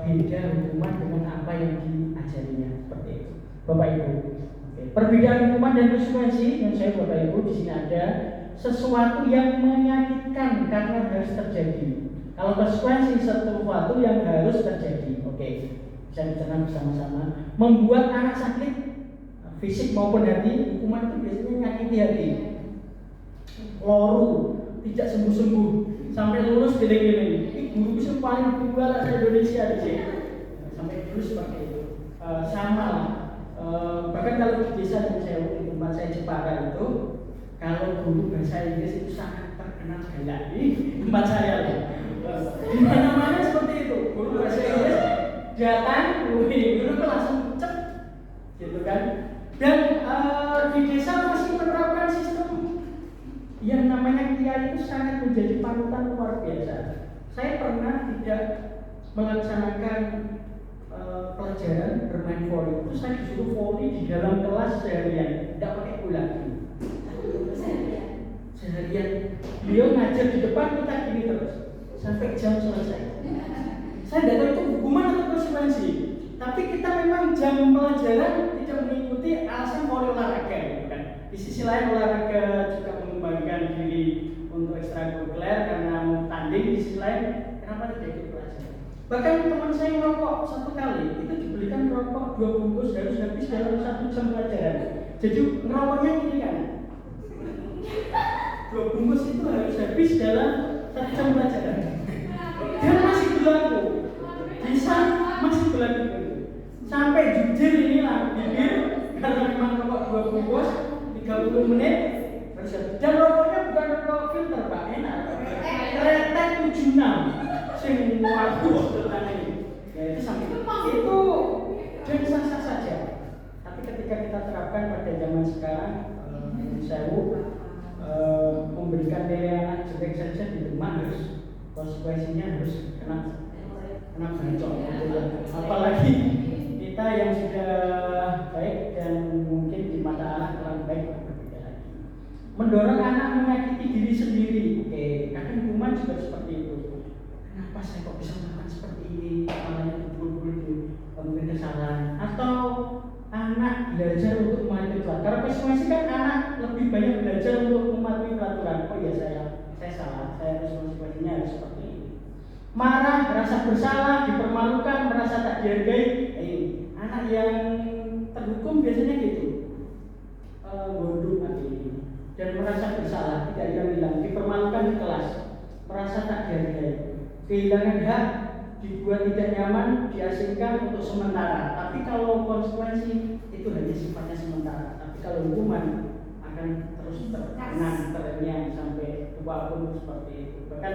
beda hukuman dengan apa yang diajarinya, seperti itu. Bapak Ibu, perbedaan hukuman dan konsekuensi yang saya Bapak Ibu di sini ada sesuatu yang menyakitkan karena harus terjadi. Kalau konsekuensi sesuatu yang harus terjadi, oke, bisa dicerna bersama-sama. Membuat anak sakit, fisik maupun hati, hukuman itu biasanya menyakiti hati. Loru, tidak sembuh-sembuh, sampai lulus geleng-geleng. Ini guru bisa paling tua lah Indonesia di sini. Sampai lulus seperti itu. Sama lah. Bahkan kalau di desa yang saya tempat saya Jepara itu, kalau guru bahasa Inggris itu sangat terkenal galak di tempat saya loh. Di mana-mana seperti itu, guru bahasa Inggris datang, guru langsung cep, gitu kan. Dan di desa masih menerapkan sistem yang namanya kiai itu sangat menjadi panutan luar biasa. Saya pernah tidak melaksanakan pelajaran bermain voli, itu saya disuruh voli di dalam kelas seharian, tidak pakai bola. Seharian, beliau ngajar di depan kita gini terus sampai jam selesai. Saya tidak tahu itu hukuman atau konsekuensi, tapi kita memang jam pelajaran tidak mengikuti alasan voli olahraga, gitu kan. Di sisi lain olahraga juga mengembangkan diri untuk ekstrakurikuler karena mau tanding. Di sisi lain, kenapa tidak ikut pelajaran? Bahkan teman saya merokok satu kali itu dibelikan rokok 2 bungkus harus habis dalam 1 jam pelajaran. Jadi ngerokoknya kiri kanan. 2 bungkus itu harus habis dalam 1 jam pelajaran. Dan masih berlaku. Bisa masih berlaku. Sampai jujur inilah bibir karena memang rokok 2 bungkus 30 menit harus habis. Dan rokoknya bukan rokok filter Pak, enak. Kretek 76. Sing waduh ini. Ya itu sampai itu dan sah-sah saja. Tapi ketika kita terapkan pada zaman sekarang, memberikan nilai anak jelek saja di rumah harus konsekuensinya harus kena bancok. Apalagi kita yang sudah baik dan mungkin di mata anak kurang baik berbeda lagi. Mendorong anak menyakiti diri sendiri. Oke, kadang hukuman juga seperti itu. Kenapa saya kok bisa melakukan seperti ini? Malah yang betul-betul mungkin kesalahan. Atau anak belajar untuk mematuhi peraturan. Karena resolusi kan anak lebih banyak belajar untuk mematuhi peraturan. Oh ya saya salah. Saya resolusinya harus seperti ini. Marah, merasa bersalah, dipermalukan, merasa tak dihargai. Anak yang terhukum biasanya gitu. Bodoh mati dan merasa bersalah, tidak hilang, dipermalukan di kelas, merasa tak dihargai, kehilangan hak, dibuat tidak nyaman, diasingkan untuk sementara. Tapi kalau konsekuensi itu hanya sifatnya sementara. Tapi kalau hukuman akan terus terenyang sampai tua pun seperti itu. Bahkan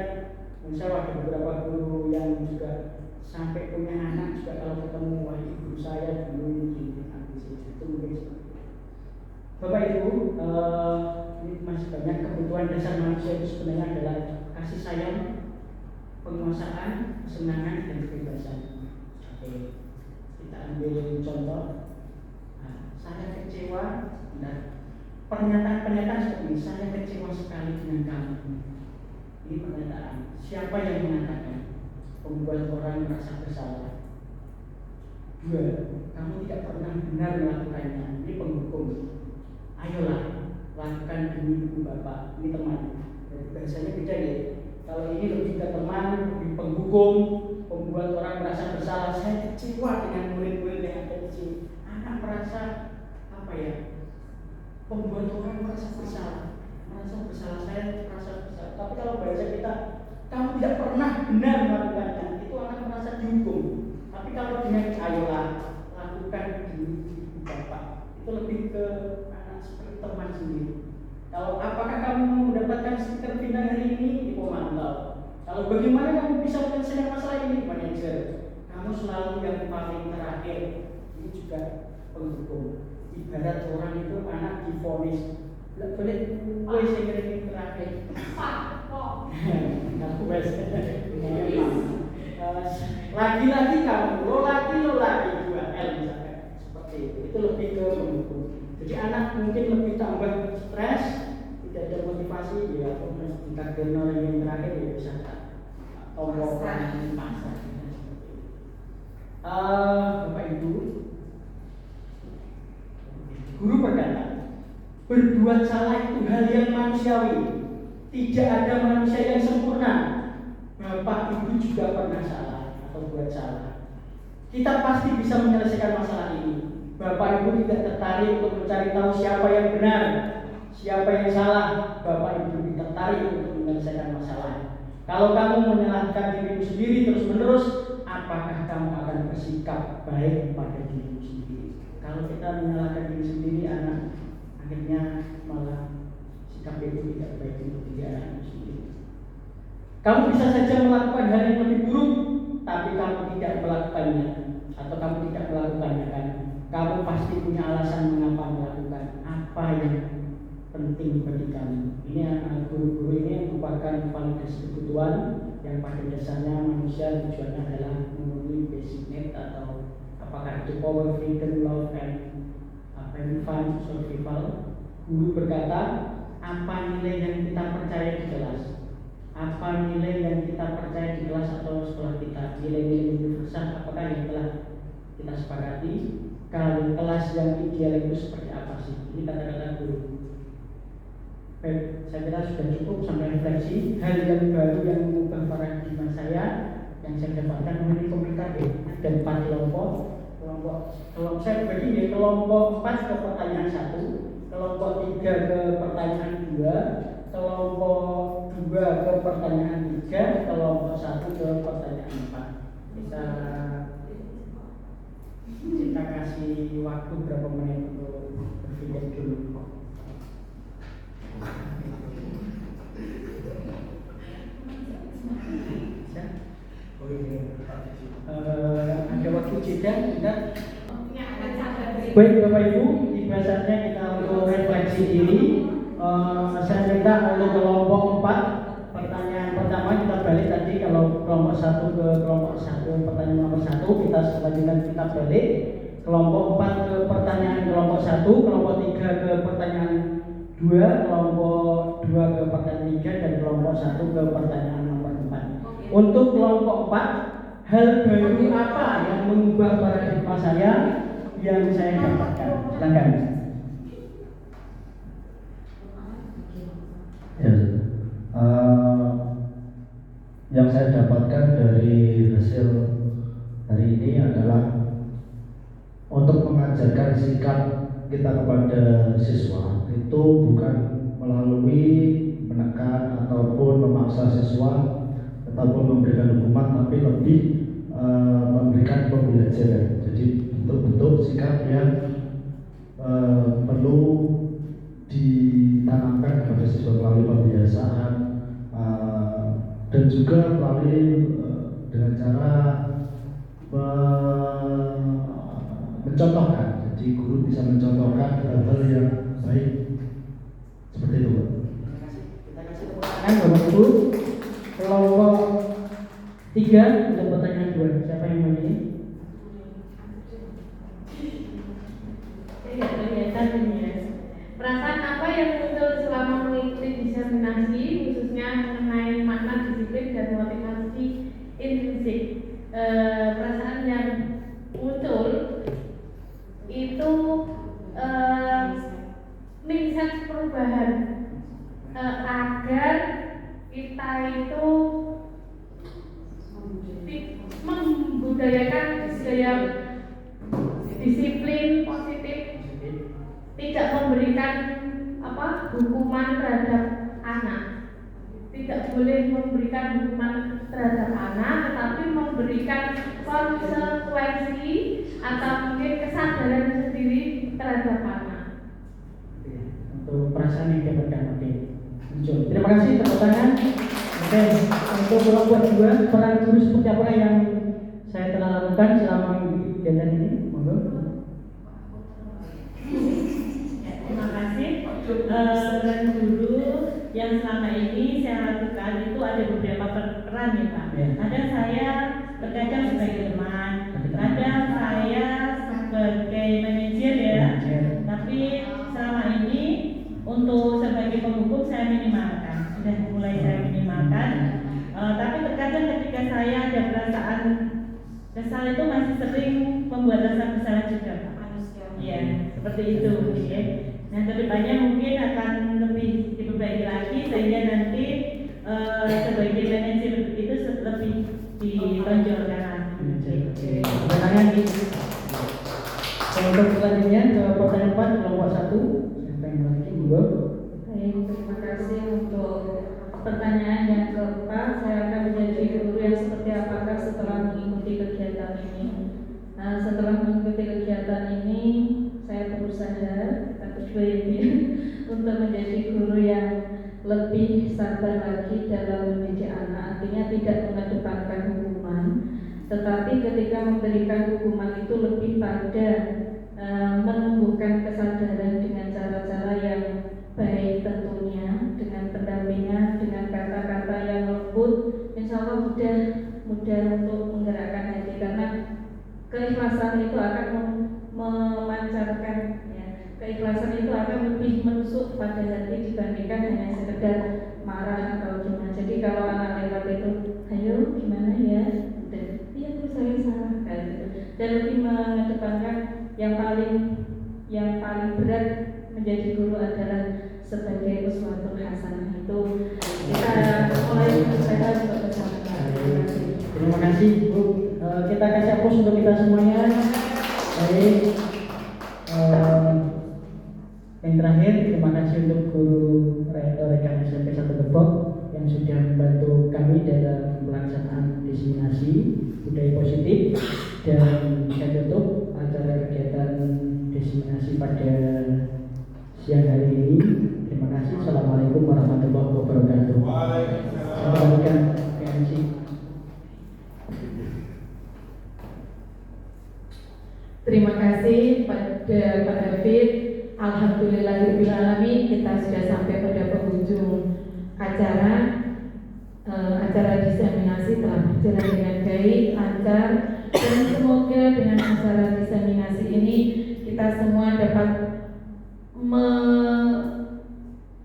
saya ada beberapa guru yang juga sampai punya anak juga kalau ketemu wah ibu saya dulu gini, itu mungkin seperti itu. Bapak Ibu, ini masih banyak kebutuhan dasar manusia itu sebenarnya adalah kasih sayang, penguasaan, kesenangan, dan kebebasan. Oke, kita ambil contoh. Saya kecewa, dan pernyataan seperti ini, saya kecewa sekali dengan kamu. Ini pernyataan. Siapa yang mengatakan? Membuat orang merasa bersalah. 2, kamu tidak pernah benar melakukannya. Ini penghukum. Ayolah, lakukan demi ibu bapak. Ini teman. Bahasanya beda ya. Kalau ini lebih ke teman, lebih penghukum, membuat orang merasa bersalah. Saya kecewa dengan murid-murid yang kecil. Anak merasa apa ya? Membuat orang merasa bersalah. Saya merasa bersalah. Tapi kalau bahasa kita, kamu tidak pernah benar melakukannya. Itu anak merasa dihukum. Tapi kalau dengan ayolah, lakukan demi ibu bapak. Itu lebih ke seperti teman sendiri. Kalau apakah kamu mendapatkan stiker bintang hari ini, pemantau. Kalau bagaimana kamu bisa menyelesaikan masalah ini, manajer. Kamu selalu yang paling terakhir. Ini juga penghukum. Ibarat orang itu anak divonis, boleh saya ini terakhir. Aku lagi-lagi kamu, lo lagi 2L misalkan. Seperti itu lebih ke penghukum. Jadi anak mungkin lebih tambah stres, tidak ada motivasi, ya tingkat general yang terakhir ya bisa tombol pasar. Bapak Ibu, guru berkata, berbuat salah itu hal yang manusiawi. Tidak ada manusia yang sempurna. Bapak Ibu juga pernah salah atau buat salah. Kita pasti bisa menyelesaikan masalah ini. Bapak Ibu tidak tertarik untuk mencari tahu siapa yang benar, siapa yang salah. Bapak Ibu tidak tertarik untuk menyelesaikan masalah. Kalau kamu menyalahkan dirimu sendiri terus-menerus, apakah kamu akan bersikap baik pada dirimu sendiri? Kalau kita menyalahkan diri sendiri, akhirnya malah sikap itu tidak baik untuk diri anak sendiri. Kamu bisa saja melakukan hal yang lebih buruk, tapi kamu tidak melakukannya, atau kamu tidak melakukannya kan? Kamu pasti punya alasan mengapa melakukan apa yang penting bagi kamu. Ini guru-guru ini merupakan validasi kebutuhan yang pada dasarnya manusia tujuannya adalah memenuhi basic need atau apakah itu power, freedom, love, and fun, survival. Guru berkata, apa nilai yang kita percaya di kelas? Apa nilai yang kita percaya di kelas atau sekolah kita? Nilai-nilai universal apakah yang telah kita sepakati? Kalau kelas yang ideal itu seperti apa sih? Ini kata-kata guru. Baik, saya kira sudah cukup sampai refleksi. Hal yang baru yang mengubah paradigma saya yang saya dapatkan mengenai komentar ada 4 kelompok. Kalau saya begini, kelompok 4 ke pertanyaan 1, kelompok 3 ke pertanyaan 2, kelompok 2 ke pertanyaan 3, kelompok 1 ke pertanyaan 4. Kita kasih waktu berapa menit untuk berpikir dulu. Ada waktu jeda, tidak? Baik Bapak Ibu, tiba saatnya kita untuk refleksi diri. Saya minta untuk kelompok 4, pertanyaan pertama kita balik tadi. Kalau kelompok 1 ke kelompok 1, pertanyaan nomor 1 kita selanjutnya kita balik. Kelompok 4 ke pertanyaan kelompok 1, kelompok 3 ke pertanyaan 2, kelompok 2 ke pertanyaan 3, dan kelompok 1 ke pertanyaan nomor Untuk kelompok 4, hal baru apa yang mengubah paradigma saya yang saya dapatkan? Silakan. Ya, yang saya dapatkan dari hasil hari ini adalah untuk mengajarkan sikap kita kepada siswa itu bukan melalui menekan ataupun memaksa siswa ataupun memberikan hukuman, tapi lebih memberikan pembelajaran. Jadi betul-betul sikap yang perlu ditanamkan kepada siswa melalui pembiasaan dan juga melalui dengan cara mencontohkan. Jadi guru bisa mencontohkan hal-hal yang baik seperti itu, Pak. Kita kasih tepuk tangan Bapak Ibu. Kelompok 3 untuk pertanyaan 2. Siapa yang memilih? Tidak kelihatan ini ya. Perasaan apa yang muncul selama mengikuti diseminasi khususnya mengenai makna disiplin dan motivasi intrinsik? Perasaan yang muncul itu mindset perubahan agar kita itu membudayakan gaya disiplin positif, tidak memberikan hukuman terhadap anak, tidak boleh memberikan hukuman terhadap anak, tetapi memberikan konsekuensi atau mungkin kesadaran sendiri terhadap anak. Untuk perasaan yang dapatkan, muncul. Terima kasih, tepuk tangan. Oke, untuk kelompok 2, peran guru seperti apa yang saya telah lakukan selama kegiatan ini? Monggo. Ya, terima kasih. Peran guru yang selama ini saya lakukan itu ada beberapa peran ya Pak. Ya. Kadang saya terkadang sebagai teman, kadang saya sebagai manajer ya. Tapi selama ini untuk sebagai penghukum saya minimalkan, sudah mulai saya minimalkan. Tapi terkadang ketika saya ada perasaan kesal itu masih sering membuat rasa bersalah juga Pak. Ya, seperti itu ya. Nah, kedepannya mungkin akan lebih diperbaiki lagi sehingga nanti sebagai manajer itu lebih ditonjolkan lagi. Terima kasih. Untuk selanjutnya ke pertanyaan 4, kelompok 1. Siapa yang lagi? Monggo. Baik, terima kasih untuk pertanyaan yang keempat. Saya akan menjadi guru yang seperti apakah setelah mengikuti kegiatan ini? Nah, setelah mengikuti kegiatan ini, saya berusaha untuk menjadi guru yang lebih sabar lagi dalam mendidik anak. Artinya tidak mengedepankan hukuman, tetapi ketika memberikan hukuman itu lebih pada menumbuhkan kesadaran dengan cara-cara yang baik tentunya, dengan pendampingan, dengan kata-kata yang lembut, insya Allah mudah untuk menggerakkan hati, karena keikhlasan itu akan memancarkan ya, keikhlasan itu akan lebih menusuk pada hati dibandingkan hanya sekedar marah atau gimana. Jadi kalau anak lewat itu, ayo gimana ya, udah, iya Bu saya salah kayak gitu. Dan lebih mengedepankan yang paling berat menjadi guru adalah sebagai uswatun hasanah. Itu kita mulai berusaha untuk bersama. Terima kasih Bu. Kita kasih aplaus untuk kita semuanya. Baik. Yang terakhir, terima kasih untuk guru rekan SMP 1 Depok yang sudah membantu kami dalam pelaksanaan diseminasi budaya positif, dan saya tutup acara kegiatan diseminasi pada siang hari ini. Terima kasih. Assalamualaikum warahmatullahi wabarakatuh. Waalaikumsalam. Terima kasih pada Pak David. Alhamdulillahirobbilalamin, kita sudah sampai pada penghujung acara. Acara diseminasi telah berjalan dengan baik, lancar, dan semoga dengan acara diseminasi ini kita semua dapat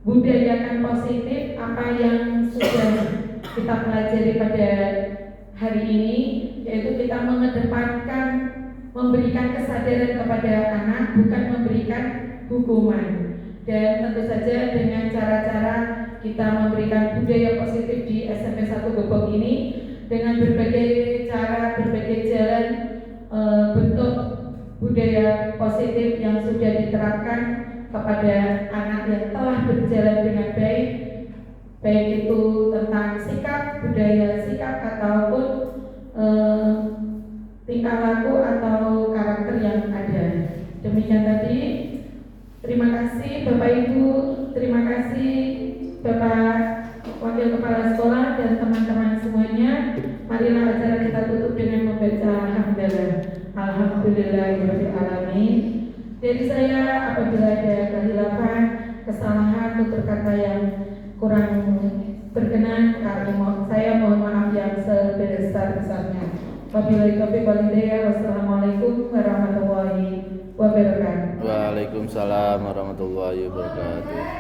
membudayakan positif apa yang sudah kita pelajari pada hari ini, yaitu kita mengedepankan memberikan kesadaran kepada anak, bukan memberikan hukuman. Dan tentu saja dengan cara-cara kita memberikan budaya positif di SMP 1 Gobok ini dengan berbagai cara, berbagai jalan bentuk budaya positif yang sudah diterapkan kepada anak yang telah berjalan dengan baik, baik itu tentang sikap, budaya sikap ataupun tingkah laku atau karakter yang ada. Demikian tadi. Terima kasih Bapak Ibu, terima kasih Bapak Wakil Kepala Sekolah dan teman-teman semuanya. Marilah acara kita tutup dengan membaca hamdalah. Alhamdulillahirabbil alamin. Dari saya apabila ada kehilafan, kesalahan, tutur kata yang kurang berkenan, saya mohon maaf yang sebesar-besarnya. Wabillahi taufiq wal hidayah. Wassalamualaikum warahmatullahi wabarakatuh. Waalaikumsalam warahmatullahi wabarakatuh.